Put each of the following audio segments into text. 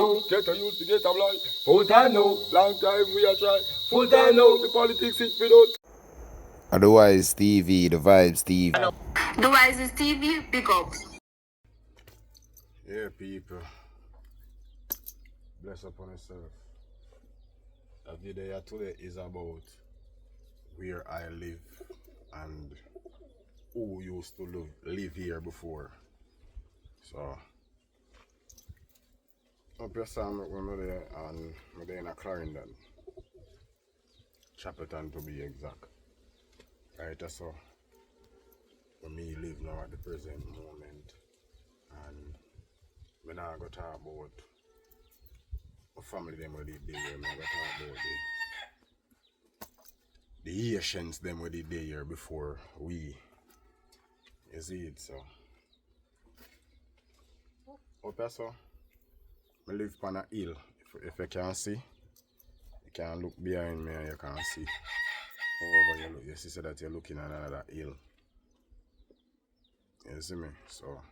Get a youth to get a blind. Full time now, long time we are try. Full time now, the politics it without. Otherwise, TV, the vibes, TV. The wisest TV, big up. Yeah, people. Bless upon yourself. The video today is about where I live and who used to live here before. So, up your son when we're there and we're there in a Clarendon. Chapelton to be exact. Right, so where me live now at the present moment, and when I go talk about my family them where they did here, I go talk about the Haitians them where they did here before we. You see it, so up here, so I live on a hill. If you can see, you can look behind me and you can see. Over you look, you see that you're looking at another hill. You see me? So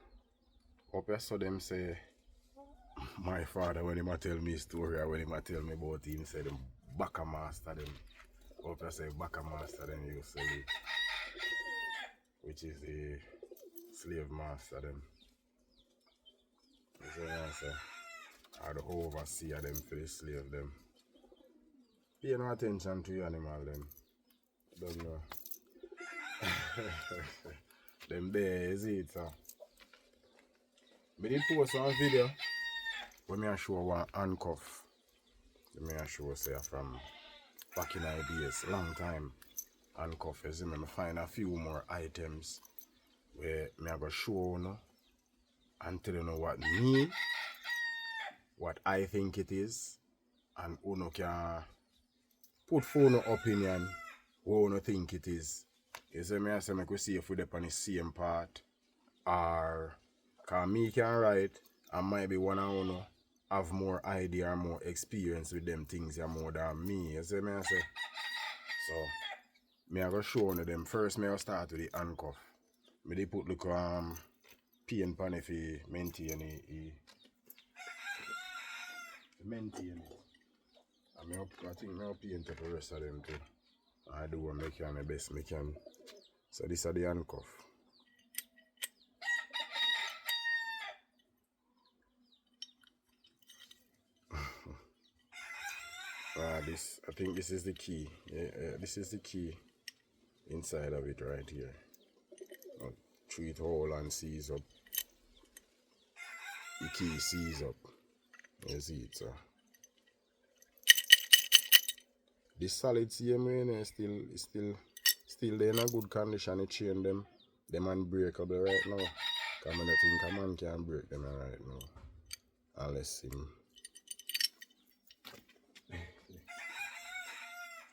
up here, so them say my father when he might tell me a story or when he might tell me about him, say them Baka master them. Up here say Baka master them used to live, which is the slave master them. You see what I say? Or the overseer them for the slave them. Pay no attention to the animal them. Don't know. Them there, is it, so? I did post one video where I show one handcuff. I show say from back in the days, long time handcuff. You see me, I find a few more items where I go show you and tell you what I think it is, and you can put for no opinion what you think it is. You see me, I say we see if we're on the same part, or because me can write and maybe one of you have more idea or more experience with them things more than me. You see me, I say. So me I go show you them first. Me I start with the handcuff. Me they put look paint pan if you maintain it. Maintain it. And I think I'll paint up the rest of them too. I do what I can, the best I can. So this is the handcuff. I think this is the key. Yeah, this is the key inside of it right here. I'll treat hole and seize up. The key seize up. You see it, so. This solid CM is still there in a good condition. It chain them unbreakable right now. Because I don't think a man can break them right now. Unless him.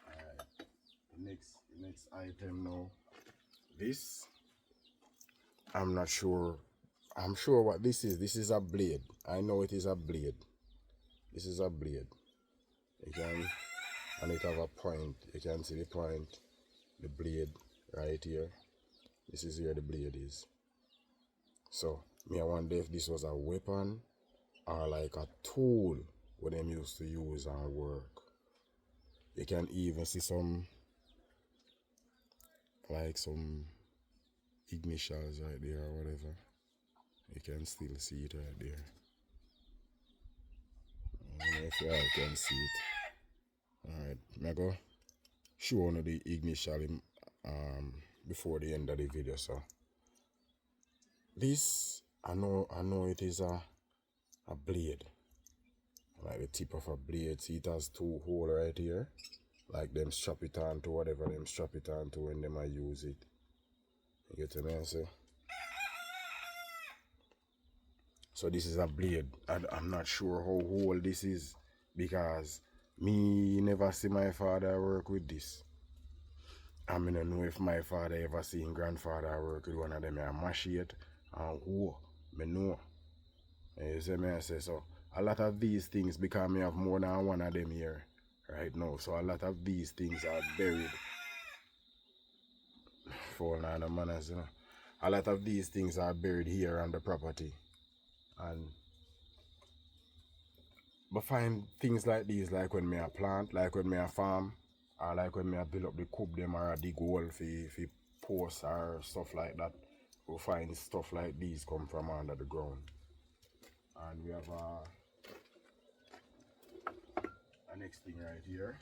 Alright. The next item now. This I'm not sure. I'm sure what this is. This is a blade. I know it is a blade. This is a blade. You can, and it have a point. You can see the point, the blade right here. This is where the blade is. So me I wonder if this was a weapon or like a tool what them used to use and work. You can even see some initials right there or whatever. You can still see it right there. I don't know if you all can see it. Alright, I'm going to show you the initial before the end of the video. So this I know it is a blade. Like the tip of a blade. See it has two holes right here. Like them strap it on to whatever them strap it on to when them I use it. You get what I say? So this is a blade. I'm not sure how old this is because me never see my father work with this. I mean, I don't know if my father ever seen grandfather work with one of them a machete and who me know. You see me I say so. A lot of these things because me have more than one of them here right now. So a lot of these things are buried. For the manners, you know. A lot of these things are buried here on the property. And I find things like these, like when me a plant, like when me a farm, or like when me a build up the coop them or a dig hole for posts or stuff like that. We find stuff like these come from under the ground. And we have a next thing right here.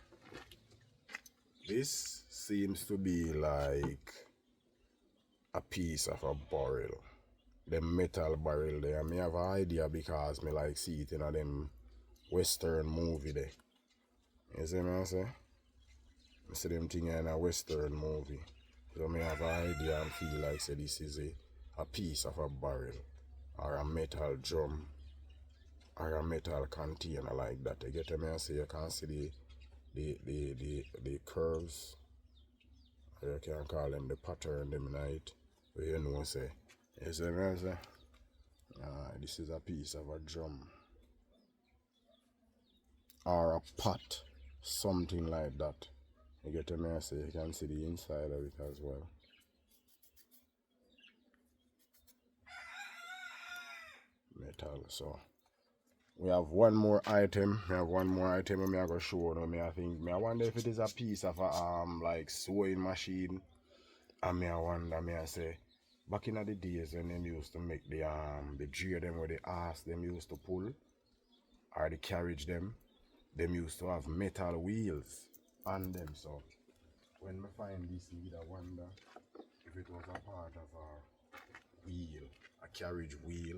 This seems to be like a piece of a barrel. The metal barrel there. Me have an idea because me like see it in a them Western movie there. You see me I say? I see them thing in a Western movie. So me have an idea and feel like say this is a piece of a barrel or a metal drum or a metal container like that. You get me I say? You can see the curves, or you can call them the pattern them in it. But you know say. You see me I say? This is a piece of a drum or a pot, something like that. You get me I say? You can see the inside of it as well. Metal. So we have one more item. We have one more item and I go show you. I wonder if it is a piece of a like sewing machine. And I wonder, I say, back in the days when them used to make the gear them where the ass them used to pull, or the carriage them used to have metal wheels on them. So when I find this seed, I wonder if it was a part of a wheel, a carriage wheel.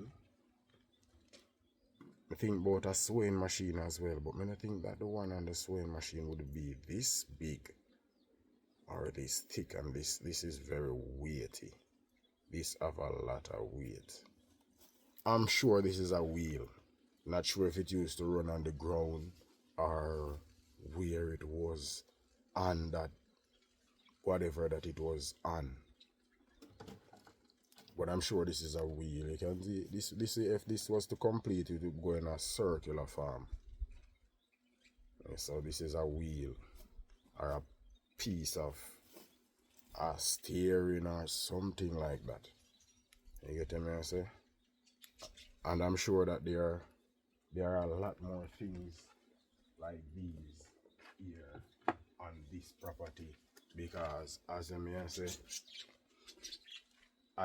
I think about a sewing machine as well, but I think that the one on the sewing machine would be this big or this thick, and this is very weighty. This have a lot of weight. I'm sure this is a wheel. Not sure if it used to run on the ground or where it was on that, whatever that it was on. But I'm sure this is a wheel. You can see this if this was to complete, it would go in a circular form. So this is a wheel or a piece of a steering or something like that. You get me I say? And I'm sure that there are a lot more things like these here on this property, because as I may say,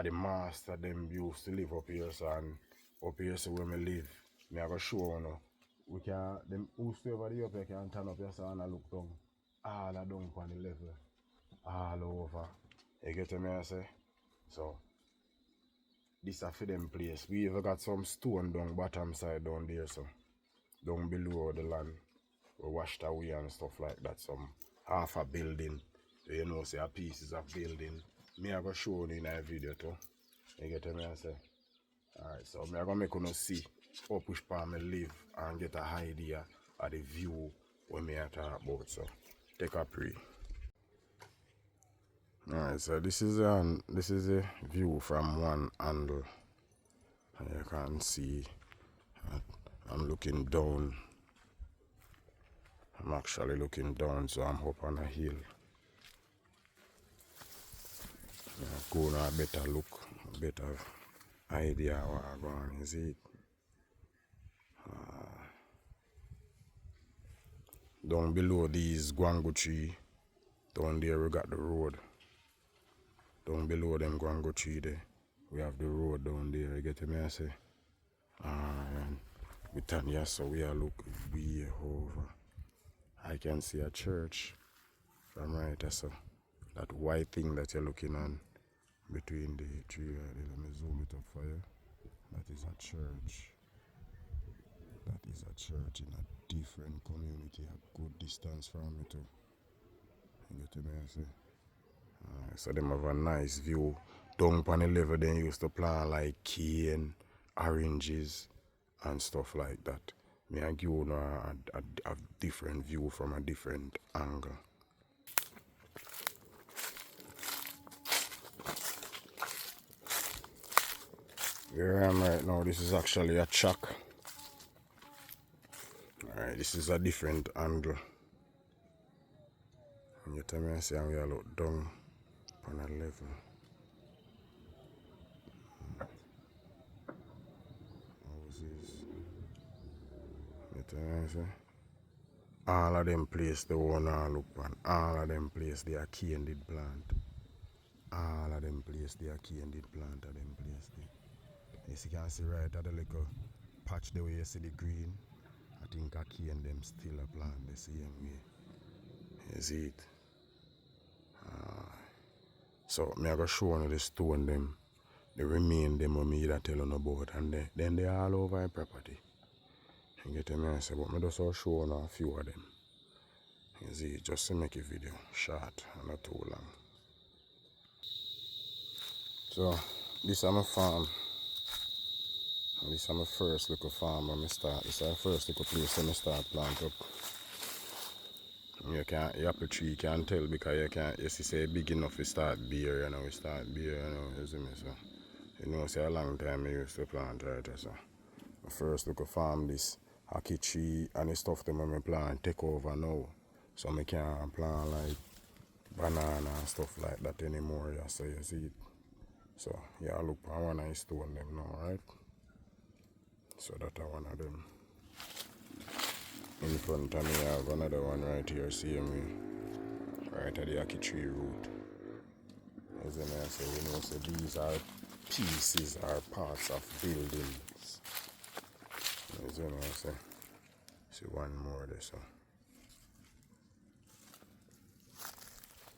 the master them used to live up here, so, and up here so where me live, me I go show you. We can, them who stay over there up here can turn up here so and look down. All down on the level. All over. You get me I say? So this a for them place. We even got some stone down bottom side down there, so down below the land. We washed away and stuff like that. Some half a building. You know, say a pieces of building. Me I go show you in a video too. You get me I say? Alright, so me I go make you see how push palm me live and get a idea of the view when me I talk about. So take a pre. Alright, so this is a view from one angle. And you can see I'm looking down. I'm actually looking down, so I'm up on a hill. Go on a better look, a better idea what I'm going to see. Down below these guango tree, down there we got the road. Down below them guango tree there, we have the road down there, you get me I say? And we turn here, so we are look way over. I can see a church from right there, so that white thing that you're looking on between the tree right there. Let me zoom it up for you. That is a church. That is a church in a different community, a good distance from me too. You get me I say? So them have a nice view. Down on the level they used to plant like cane, oranges and stuff like that. Me I give you a different view from a different angle. Where I am right now, this is actually a chuck. Alright, this is a different angle. And you tell me I say we are look down on a level. Houses. You see? All of them place the one I look on. All of them place the cane did plant. All of them place the cane did plant of them place there. Yes, you can see right at the little patch the way you see the green. I think a cane them still a plant the same way. You see it? So me I go show you the stone them. The remain them what me that tell you about, and then they all over the property. You get me I say, but me just show you a few of them. You see, just to make a video short and not too long. So this is my farm. And this is my first little farm when I start. This is the first little place when I start plant up. The apple tree you can tell because you see say big enough to start beer, we start beer, you see me, so say a long time I used to plant right there, so my first little farm this hockey tree and the stuff them when I plant take over now. So I can't plant like banana and stuff like that anymore, yeah, so you see it. So yeah, look I wanna stone them now, right? So that I one of them. In front of me I have another one right here, see me, right at the hockey tree root. As I say, so these are pieces or parts of buildings. As I say, see one more there, so.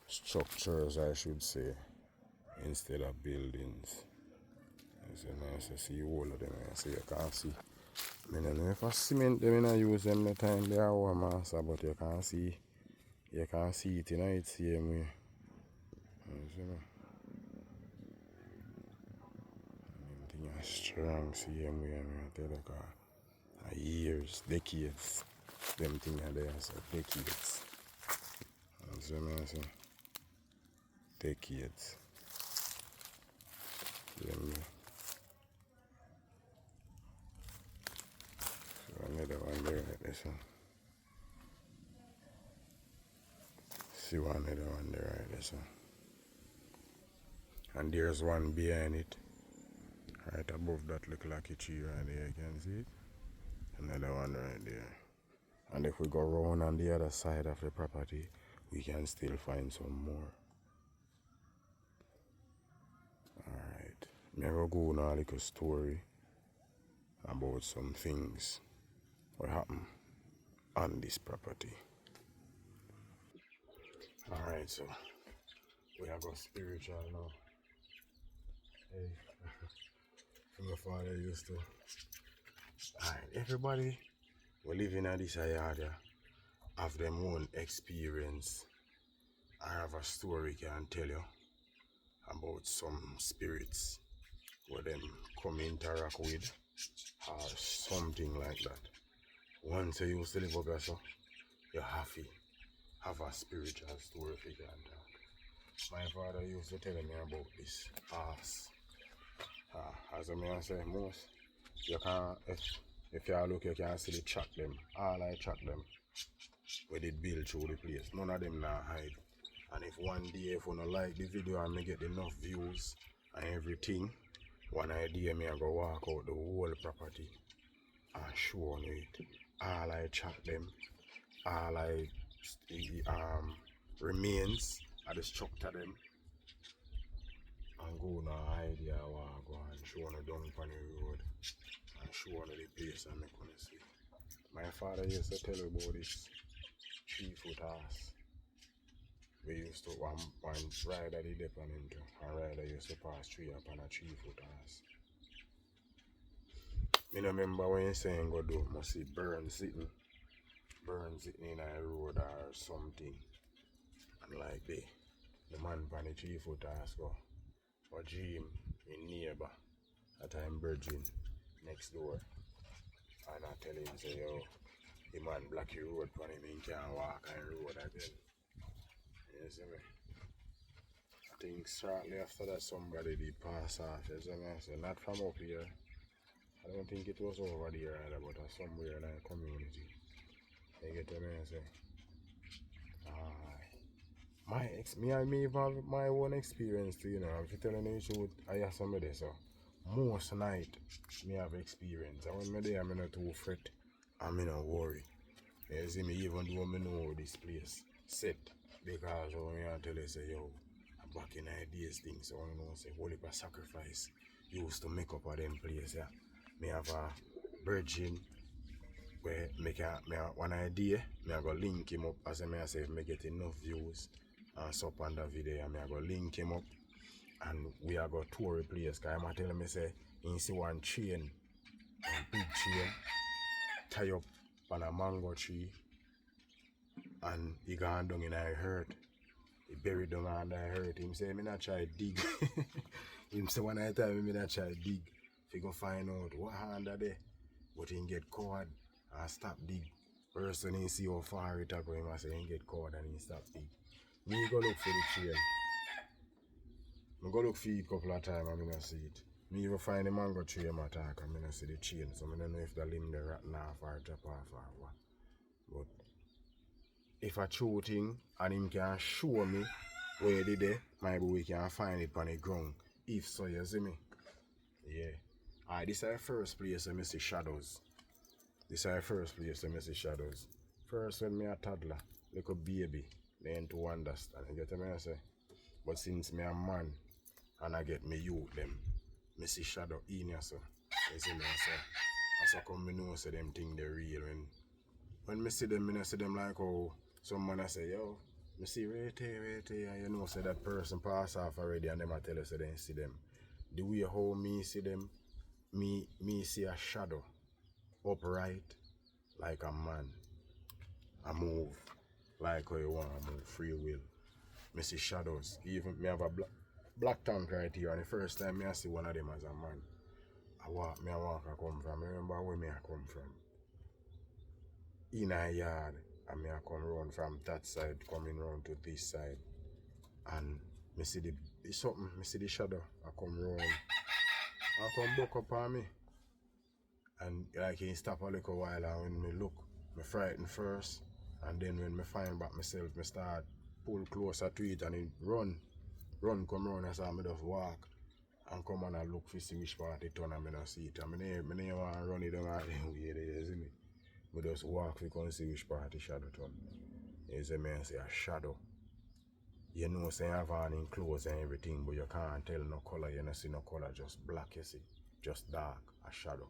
Structures I should say, instead of buildings. As I say, see all of them, so you can't see. I don't know if I cement them and I use them the time they are warm master, but you can't see it in the same way. You know? Everything is strong same way, I tell you, years, decades, them things are there, so decades. You know what I say? Decades. Another one there like this one. See one another one there like this one. And there's one behind it. Right above that little lucky tree right there, you can see it. Another one right there. And if we go round on the other side of the property, we can still find some more. Alright. Me go go now like a story about some things what happened on this property. Alright, so we are going spiritual now. Hey, my father used to. Alright, everybody we live in this yard have their own experience. I have a story can tell you about some spirits where them come interact with or something like that. Once you used to live up here, so you have a spiritual story if you can talk. My father used to tell me about this ass. As I may say, most you can if you look you can see the track them. All I track them where they build through the place. None of them now hide. And if one day if you don't like the video and me get enough views and everything, one idea me I go walk out the whole property and show on it. All I track them, all I remains I destructor them and go now idea walk go and show on the down on the road and show on the place and make one see. My father used to tell about this 3-foot horse. We used to one rider the depend into and rider used to pass 3 upon a 3-foot horse. I remember when you saying go do must see burn sitting in a road or something. And like the man on the 3-foot horse go dream in neighbor at time bridging next door. And I tell him say yo the man block the road for him he can't walk on the road again. You see me? I think shortly after that somebody did pass off, you see me? So not from up here. I don't think it was over there either, but somewhere in the community. You get what I say? Me have my own experience too, if you telling you the truth, I have somebody so most night me have experience. And when me there, I'm not too fret I'm in a worry. You see me, even though I know this place set, because when I tell you, say, yo, back in the days things, so you know, say, whole heap of sacrifice used to make up of them place, yeah. Me have a virgin where me one idea, me I go link him up, as I say, if me get enough views and sup on the video, me I go link him up, and we are go tour the place, because I'm telling me, say, you see one chain, a big chain, tie up on a mango tree, and he gone down in a hurt. He buried down under a hurt. Him say, me not try dig. Him say, one night time, me not try dig. If you go find out what under there, but he get caught and stop dig. First when he see how far it go, him say he get caught and he stop dig. Me go look for the chain. I go look for it a couple of times and I not see it. Me even find the mango tree I'm attack and I not see the chain. So I don't know if the limb they rotten off or drop off or what. But if I true thing and him can show me where it is, maybe we can find it on the ground. If so, you see me? Yeah. Alright, this is the first place where I see shadows. This is the first place where I see shadows. First when me a toddler, little baby, then to understand. You get what I say? But since me a man and I get me youth them, me see shadow in here so. You see me? So come me know say them thing they real when me see them, I see them like how some man I say, yo, me see right here, and you know say that person pass off already and them I tell you say they see them. The way how me see them, me see a shadow upright like a man. I move like how you want to move, free will. Me see shadows. Even me have a black tank right here and the first time me I see one of them as a man. I walk I come from. I remember where me I come from. In a yard, and me I come round from that side, coming round to this side, and me see me see the shadow, I come round, I come back up on me, and like he stop a little while, and when me look, me frighten first, and then when me find back myself, me start pull closer to it, and it run come round, as I me just walk, and come on and look for see which part it turn, and me not see it, and me never want to run it down all the way there, you see me? We just walk, we can see which part the shadow turn. You see me and say a shadow. You know say you have on in clothes and everything, but you can't tell no color, you don't see no color, just black, you see. Just dark, a shadow.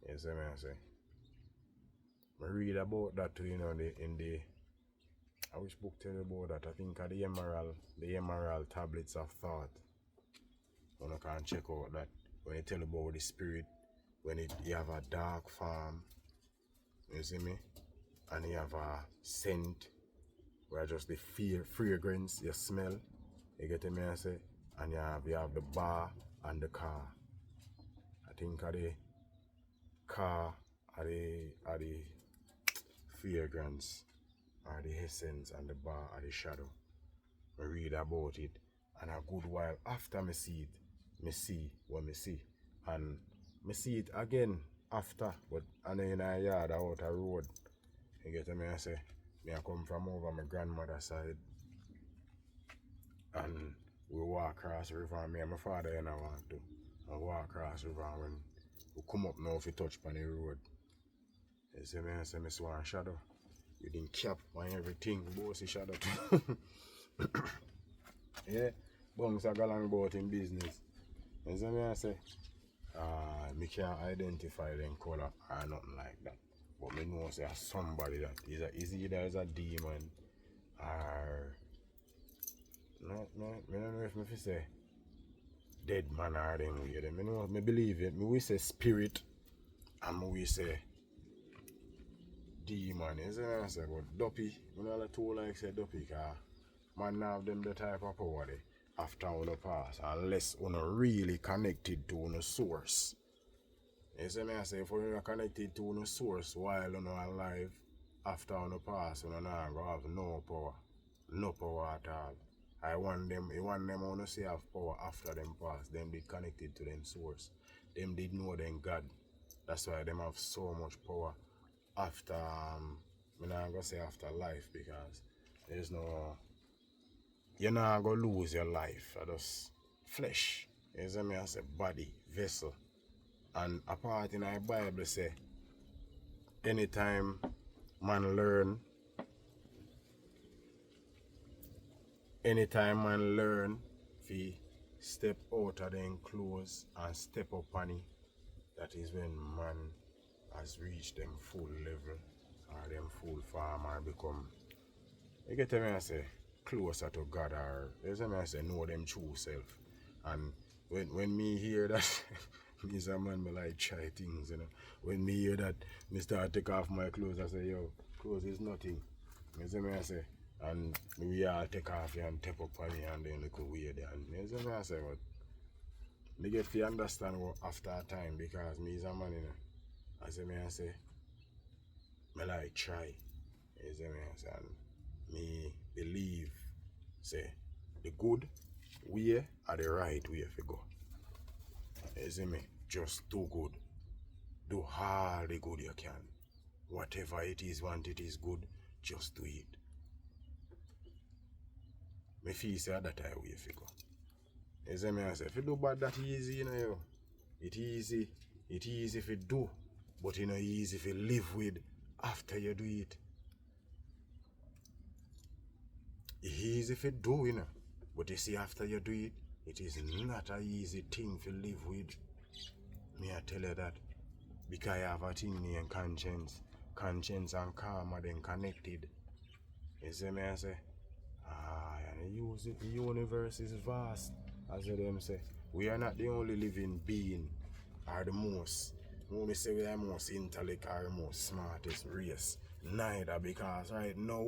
You see me and say. I read about that too, you know, in the I which book tell you about that? I think of the Emerald Tablets of Thought. You can check out that when it tell about the spirit, when you have a dark farm. You see me? And you have a scent where just the fragrance you smell. You get me I say? And you have the bar and the car. I think of the car are the fragrance or the essence and the bar are the shadow. I read about it and a good while after me see it, me see what me see. And me see it again after, but and in a yard out a road. You get me I say? Me I come from over my grandmother's side and we walk across the river and me and my father and I want to. And walk across the river and when we come up now if we touch on the road. You see me I say me saw a shadow. You didn't cap on everything, both see shadow too. Yeah, bungs are going about in business. You see me I say? Me can't identify them color or nothing like that. But me know say somebody that is either as a demon or no, I don't know if me say dead man or them way. Me know me believe it. Me we say spirit and me we say demon. You see what I say? But duppy, me know the two like say duppy because man have them the type of power they after on the pass unless you really connected to the source. You see me I say if you're connected to the source while you're alive after on the pass you're not going to have no power. No power at all. I want them to say have power after them pass. Them did connected to them source. Them did know them God. That's why them have so much power after I'm not gonna say after life because there's no you're not gonna lose your life. I just flesh. You see me I say body, vessel. And a part in the Bible say anytime man learn fi step out of the enclosed and step up on it, that is when man has reached them full level or them full form or become, you get me I say, closer to God, or you see me I say, know them true self. And when me hear that, me as a man, me like try things, you know. When me hear that, me start take off my clothes, I say, yo, clothes is nothing. You see me I say, and we all take off here and tap up on it and then look weird. And you see me I say, but me get to understand what after a time, because me is a man, you know. I say me I say, me like try. You see me I say, and me believe, say, the good way or the right way to go. You see me? Just do good. Do all the good you can. Whatever it is, want it is good, just do it. Me feel say that I way to go. You see me I say, if you do bad that easy, you know, yo. It easy if you do, but you know easy if you live with after you do it. It easy if you do, you know, but you see after you do it, it is not an easy thing to live with. Me I tell you that. Because I have a thing named conscience. Conscience and karma then connected. You see me I say? And the universe is vast, as them say. We are not the only living being or the most. When we say we are most intellect or the most smartest race. Neither, because right now,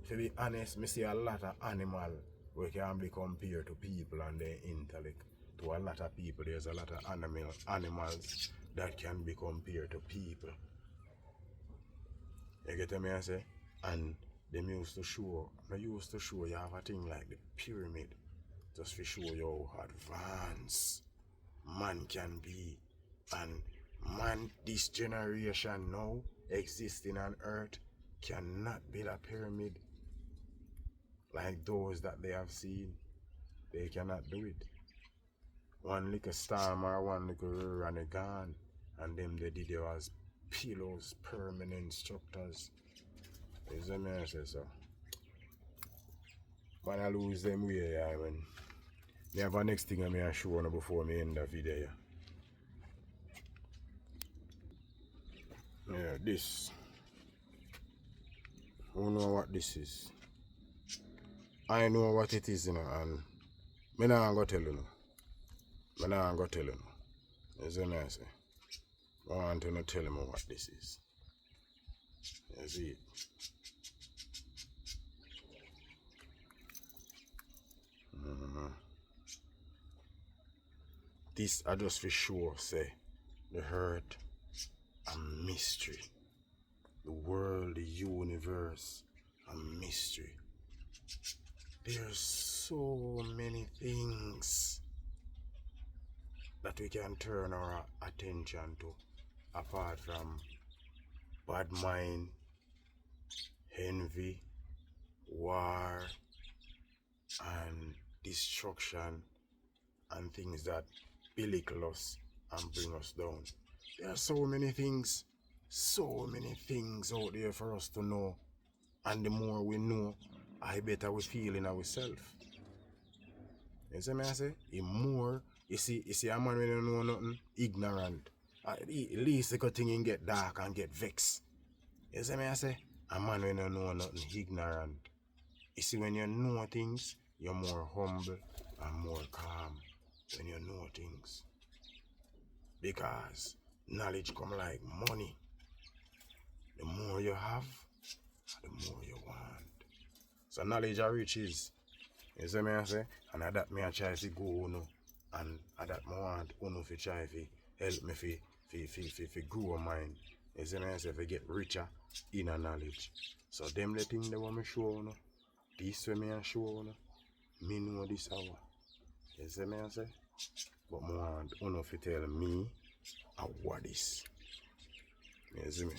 to be honest, me see a lot of animals who can be compared to people and their intellect. To a lot of people, there's a lot of animals that can be compared to people. You get me I say? And them used to show you have a thing like the pyramid, just to show you how advanced man can be. And man, this generation now existing on earth cannot build a pyramid like those that they have seen. They cannot do it. One little storm or one little river and they gone. And them they did there as pillows, permanent structures. You see me I say so? Man I lose them way, yeah, when me have a next thing I may show you before me end the video. Yeah, this. Who know what this is? I know what it is, you know, and me nah go tell you no. Me nah go tell you no. You see me I say? I want to tell me what this is. You see it? This I just for sure say the earth a mystery. The world, the universe, a mystery. There's so many things that we can turn our attention to, apart from bad mind, envy, war, and destruction, and things that belittle us and bring us down. There are so many things out there for us to know. And the more we know, I better we feel in ourselves. You see me I say? The more, you see a man when you know nothing, ignorant. At least the thing can get dark and get vexed. You see me I say? A man when you know nothing, ignorant. You see, when you know things, you're more humble and more calm when you know things. Because knowledge come like money. The more you have, the more you want. So knowledge are riches. You see me I say? And that me I try to go uno. And that me want uno to try to help me to grow mind. You see me I say? To get richer in a knowledge. So them the thing they want me show uno. This way me I show uno. Me know this hour. You see me I say? But I want uno to tell me what this. You see me?